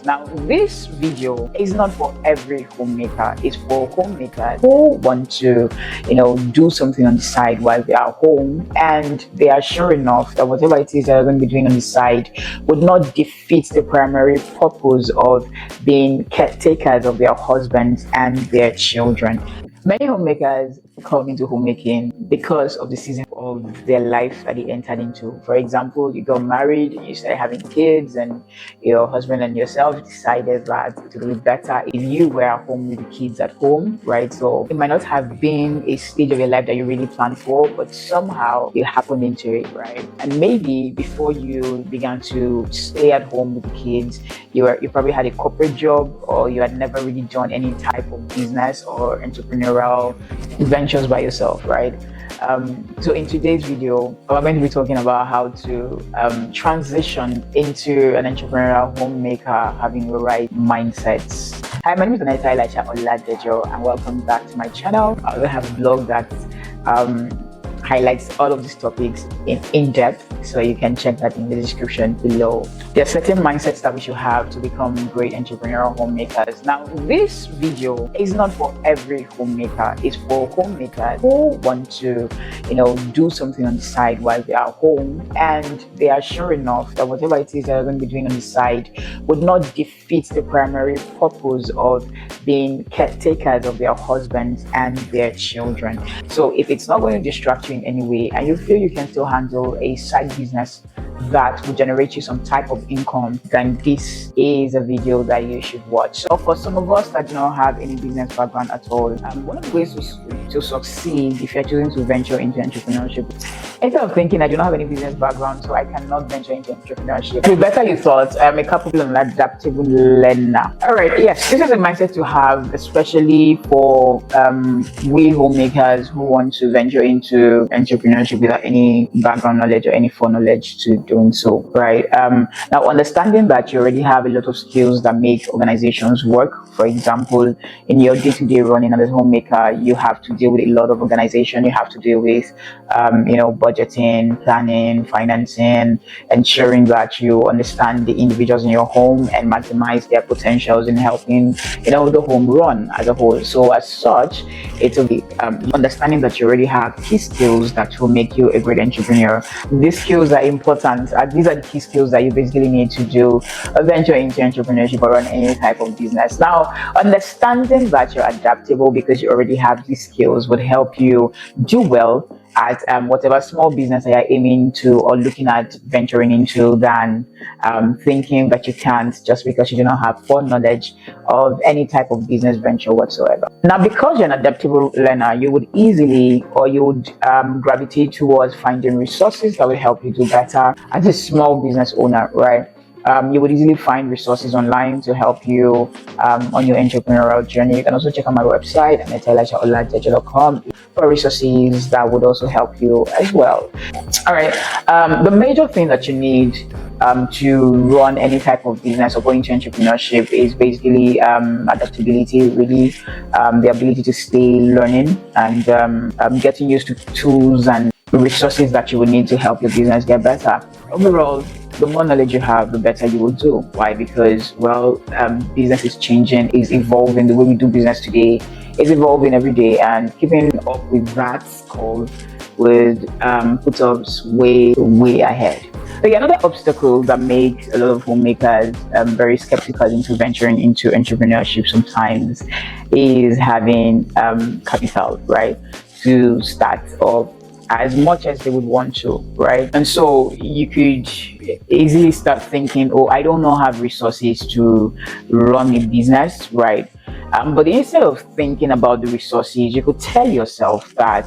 Now, this video is not for every homemaker. It's for homemakers who want to, do something on the side while they are home, and they are sure enough that whatever it is that they're going to be doing on the side would not defeat the primary purpose of being caretakers of their husbands and their children. Many homemakers come into homemaking because of the season of their life that they entered into. For example, you got married, you started having kids, and your husband and yourself decided that it would be better if you were at home with the kids at home, right? So it might not have been a stage of your life that you really planned for, but somehow you happened into it, right? And maybe before you began to stay at home with the kids, you probably had a corporate job, or you had never really done any type of business or entrepreneurial ventures by yourself, right? So in today's video, we're going to be talking about how to transition into an entrepreneurial homemaker having the right mindsets. Hi, my name is Aneta, Elisha-Oladejo, and welcome back to my channel. I will have a blog that highlights all of these topics in depth, so you can check that in the description below. There are certain mindsets that we should have to become great entrepreneurial homemakers. Now, this video is not for every homemaker. It's for homemakers who want to, do something on the side while they are home, and they are sure enough that whatever it is that they're going to be doing on the side would not defeat the primary purpose of being caretakers of their husbands and their children. So if it's not going to distract you in any way, and you feel you can still handle a side business that will generate you some type of income, then this is a video that you should watch. So for some of us that do not have any business background at all, one of the ways to succeed if you're choosing to venture into entrepreneurship, instead of thinking I do not have any business background so I cannot venture into entrepreneurship, the better you thought, I'm a capable and adaptable learner. All right, yes, this is a mindset to have, especially for we homemakers who want to venture into entrepreneurship without any background knowledge or any foreknowledge to doing so, right? Now, understanding that you already have a lot of skills that make organizations work. For example, in your day-to-day running as a homemaker, you have to deal with a lot of organization. You have to deal with, budgeting, planning, financing, ensuring that you understand the individuals in your home and maximize their potentials in helping, the home run as a whole. So as such, it will be understanding that you already have key skills that will make you a great entrepreneur. These skills are important. These are the key skills that you basically need to do venture into entrepreneurship or run any type of business. Now, understanding that you're adaptable because you already have these skills would help you do well at whatever small business that you're aiming to or looking at venturing into, than thinking that you can't just because you do not have foreknowledge of any type of business venture whatsoever. Now, because you're an adaptable learner, you would gravitate towards finding resources that will help you do better as a small business owner, right? You would easily find resources online to help you on your entrepreneurial journey. You can also check out my website, Elisha-Oladejo.com, for resources that would also help you as well. All right. The major thing that you need to run any type of business or go into entrepreneurship is basically adaptability, really, the ability to stay learning and getting used to tools and resources that you would need to help your business get better. Overall, the more knowledge you have, the better you will do. Why? Because, business is changing, is evolving. The way we do business today is evolving every day, and keeping up with that call would put us way ahead. So another obstacle that makes a lot of homemakers very skeptical into venturing into entrepreneurship sometimes is having capital, right, to start off as much as they would want to, right? And so you could easily start thinking, oh, I don't have resources to run a business, right? But instead of thinking about the resources, you could tell yourself that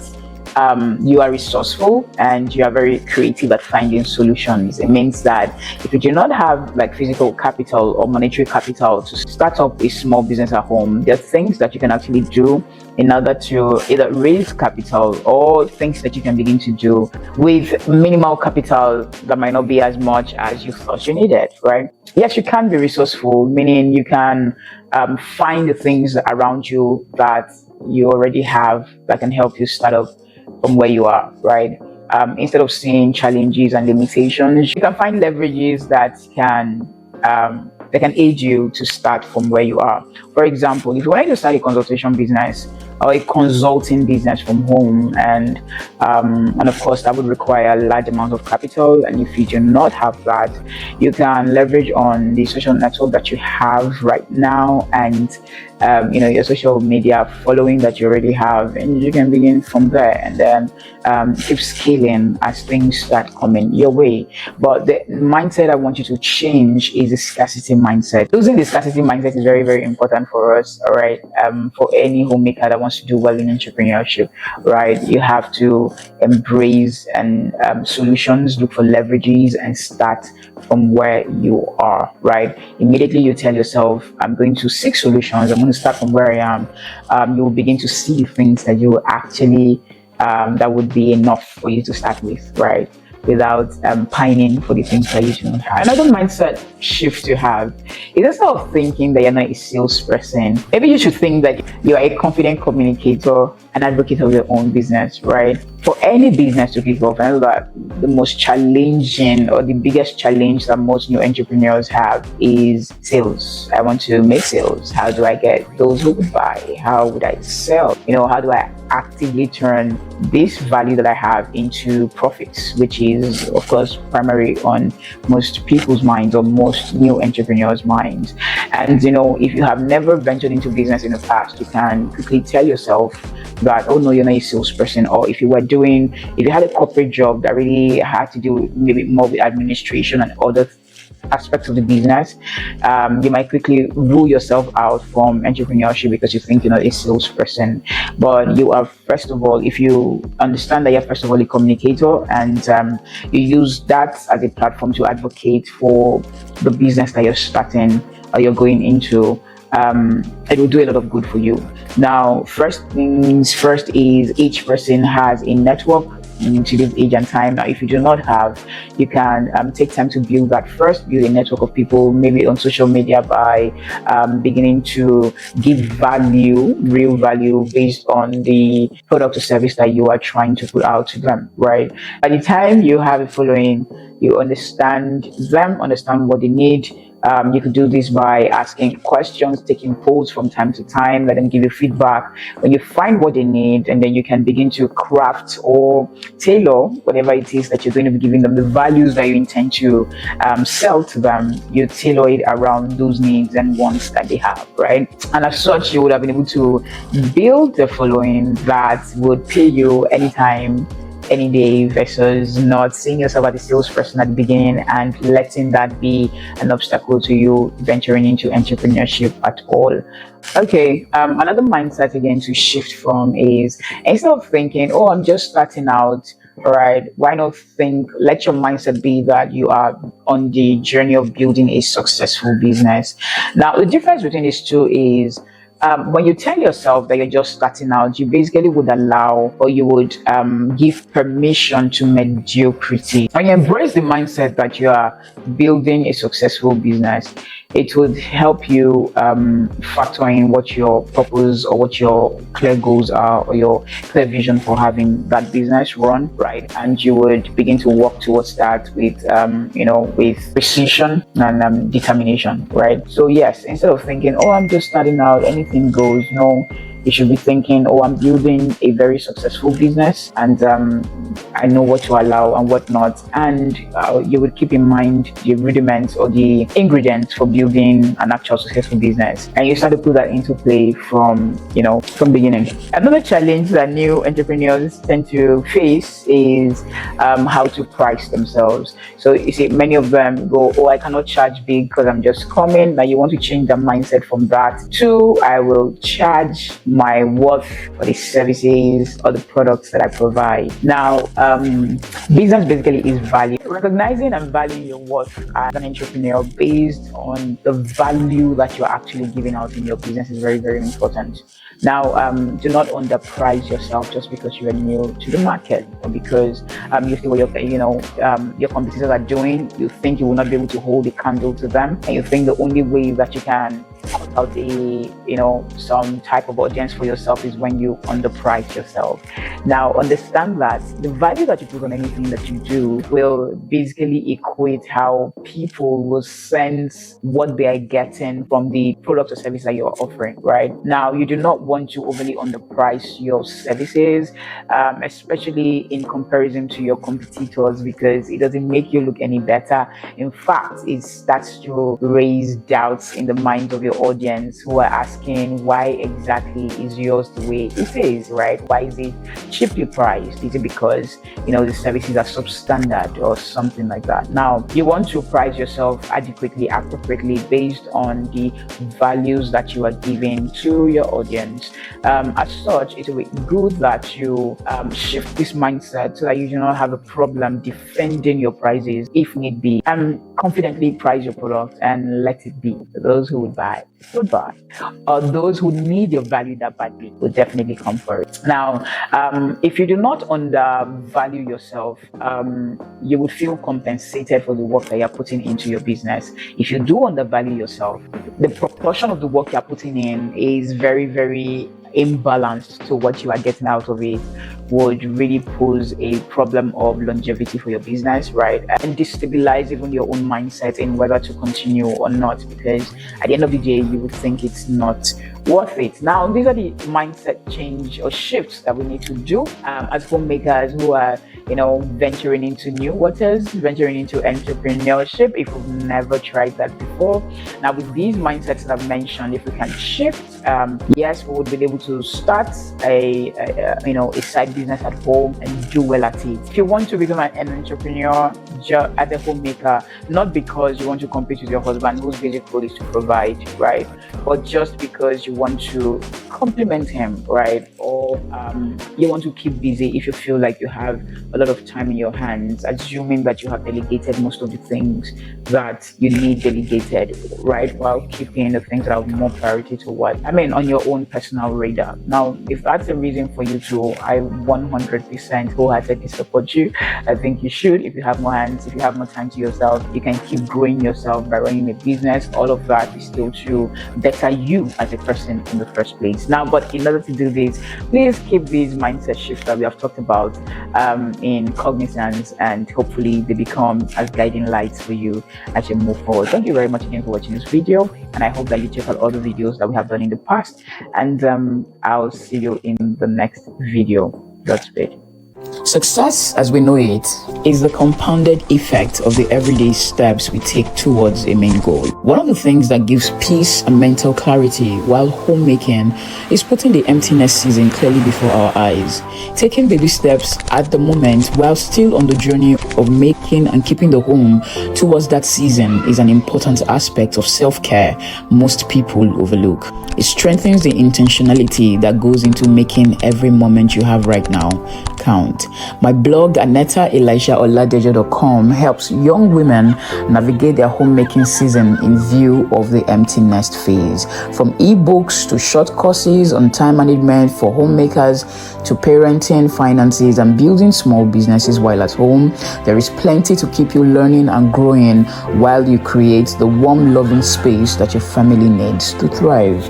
you are resourceful and you are very creative at finding solutions. It means that if you do not have physical capital or monetary capital to start up a small business at home, there are things that you can actually do in order to either raise capital or things that you can begin to do with minimal capital that might not be as much as you thought you needed, right? Yes, you can be resourceful, meaning you can find the things around you that you already have that can help you start up from where you are, right? Instead of seeing challenges and limitations, you can find leverages that can that can aid you to start from where you are. For example, if you wanted to start a consultation business or a consulting business from home, and of course that would require a large amount of capital, and if you do not have that, you can leverage on the social network that you have right now, and your social media following that you already have, and you can begin from there, and then keep scaling as things start coming your way. But the mindset I want you to change is the scarcity mindset. Losing the scarcity mindset is very, very important for us, all right? For any homemaker that wants to do well in entrepreneurship, right? You have to embrace and solutions, look for leverages, and start from where you are, right? Immediately you tell yourself, I'm going to seek solutions, I'm going to start from where I am. You will begin to see things that you actually that would be enough for you to start with, right? Without pining for the things that you don't have. Another mindset shift you have is instead of thinking that you're not a salesperson, maybe you should think that you are a confident communicator, an advocate of your own business, right? For any business to kick off, I know that the most challenging or the biggest challenge that most new entrepreneurs have is sales. I want to make sales. How do I get those who would buy? How would I sell? How do I actively turn this value that I have into profits, which is, of course, primary on most people's minds or most new entrepreneurs' minds. And, if you have never ventured into business in the past, you can quickly tell yourself that, oh no, you're not a salesperson. Or if you had a corporate job that really had to do maybe more with administration and other aspects of the business, you might quickly rule yourself out from entrepreneurship because you think you're not a salesperson. But you are, first of all, if you understand that you're first of all a communicator, and you use that as a platform to advocate for the business that you're starting or you're going into, it will do a lot of good for you. Now, first things first is each person has a network in today's age and time. Now, if you do not have, you can take time to build that first. Build a network of people, maybe on social media, by beginning to give value, real value, based on the product or service that you are trying to put out to them, right? By the time you have a following, you understand them, understand what they need. You could do this by asking questions, taking polls from time to time, let them give you feedback. When you find what they need, and then you can begin to craft or tailor whatever it is that you're going to be giving them, the values that you intend to sell to them. You tailor it around those needs and wants that they have, right? And as such, you would have been able to build a following that would pay you anytime, any day, versus not seeing yourself as a salesperson at the beginning and letting that be an obstacle to you venturing into entrepreneurship at all. Okay, another mindset again to shift from is, instead of thinking, oh, I'm just starting out, right? Why not let your mindset be that you are on the journey of building a successful business. Now, the difference between these two is, when you tell yourself that you're just starting out, you basically would allow, or you would give permission to mediocrity. When you embrace the mindset that you are building a successful business, it would help you factor in what your purpose or what your clear goals are, or your clear vision for having that business run, right? And you would begin to work towards that with with precision and determination, right? So yes, instead of thinking, oh, I'm just starting out, anything goes, no, you should be thinking, oh, I'm building a very successful business, and I know what to allow and what not. And you would keep in mind the rudiments or the ingredients for building an actual successful business, and you start to put that into play from beginning. Another challenge that new entrepreneurs tend to face is how to price themselves. So you see, many of them go, oh, I cannot charge big because I'm just coming. Now you want to change their mindset from that to, I will charge my worth for the services or the products that I provide. Now, business basically is value. Recognizing and valuing your worth as an entrepreneur based on the value that you're actually giving out in your business is very, very important. Now, do not underprice yourself just because you are new to the market, or because you see what your competitors are doing. You think you will not be able to hold a candle to them, and you think the only way that you can cut out some type of audience for yourself is when you underprice yourself. Now, understand that the value that you put on anything that you do will basically equate how people will sense what they are getting from the product or service that you're offering, right? Now, you do not want to overly underprice your services, especially in comparison to your competitors, because it doesn't make you look any better. In fact, it starts to raise doubts in the minds of your audience, who are asking, why exactly is yours the way it is, right? Why is it cheaply priced? Is it because the services are substandard or something like that? Now, you want to price yourself adequately, appropriately, based on the values that you are giving to your audience. As such, it will be good that you shift this mindset so that you do not have a problem defending your prices if need be, and confidently price your product and let it be. Those who would buy would buy, or those who need your value that badly would definitely come for it. Now, if you do not undervalue yourself, you would feel compensated for the work that you're putting into your business. If you do undervalue yourself, the proportion of the work you're putting in is very, very imbalanced to what you are getting out of it, would really pose a problem of longevity for your business, right? And destabilize even your own mindset in whether to continue or not, because at the end of the day, you would think it's not worth it. Now, these are the mindset change or shifts that we need to do as homemakers who are venturing into new waters, venturing into entrepreneurship if we've never tried that before. Now, with these mindsets that I've mentioned, if we can shift, yes, we would be able to start a side business at home and do well at it. If you want to become an entrepreneur as a homemaker, not because you want to compete with your husband whose basic role is to provide, right? But just because you want to complement him, right? Or you want to keep busy if you feel like you have a lot of time in your hands, assuming that you have delegated most of the things that you need delegated, right? While keeping the things that are more priority to on your own personal radar. Now, if that's a reason for you to, I 100% wholeheartedly support you. I think you should. If you have more hands, if you have more time to yourself, you can keep growing yourself by running a business. All of that is still to better you as a person in the first place. Now, but in order to do this, please keep these mindset shifts that we have talked about in cognizance, and hopefully they become as guiding lights for you as you move forward. Thank you very much again for watching this video, and I hope that you check out all the videos that we have done in the past, and I'll see you in the next video. Godspeed. Success, as we know it, is the compounded effect of the everyday steps we take towards a main goal. One of the things that gives peace and mental clarity while homemaking is putting the emptiness season clearly before our eyes. Taking baby steps at the moment while still on the journey of making and keeping the home towards that season is an important aspect of self-care most people overlook. It strengthens the intentionality that goes into making every moment you have right now count. My blog, Aneta, Elisha-Oladejo.com, helps young women navigate their homemaking season in view of the empty nest phase. From ebooks to short courses on time management for homemakers to parenting, finances, and building small businesses while at home, there is plenty to keep you learning and growing while you create the warm, loving space that your family needs to thrive.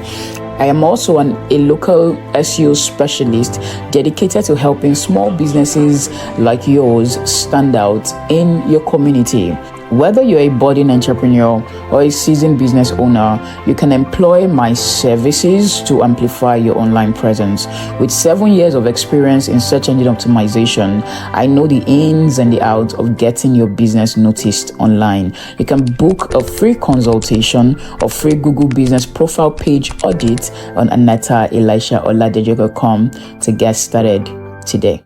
I am also a local SEO specialist dedicated to helping small businesses like yours stand out in your community. Whether you're a budding entrepreneur or a seasoned business owner, you can employ my services to amplify your online presence. With 7 years of experience in search engine optimization, I know the ins and the outs of getting your business noticed online. You can book a free consultation or free Google Business Profile Page audit on Aneta, Elisha-Oladejo.com to get started today.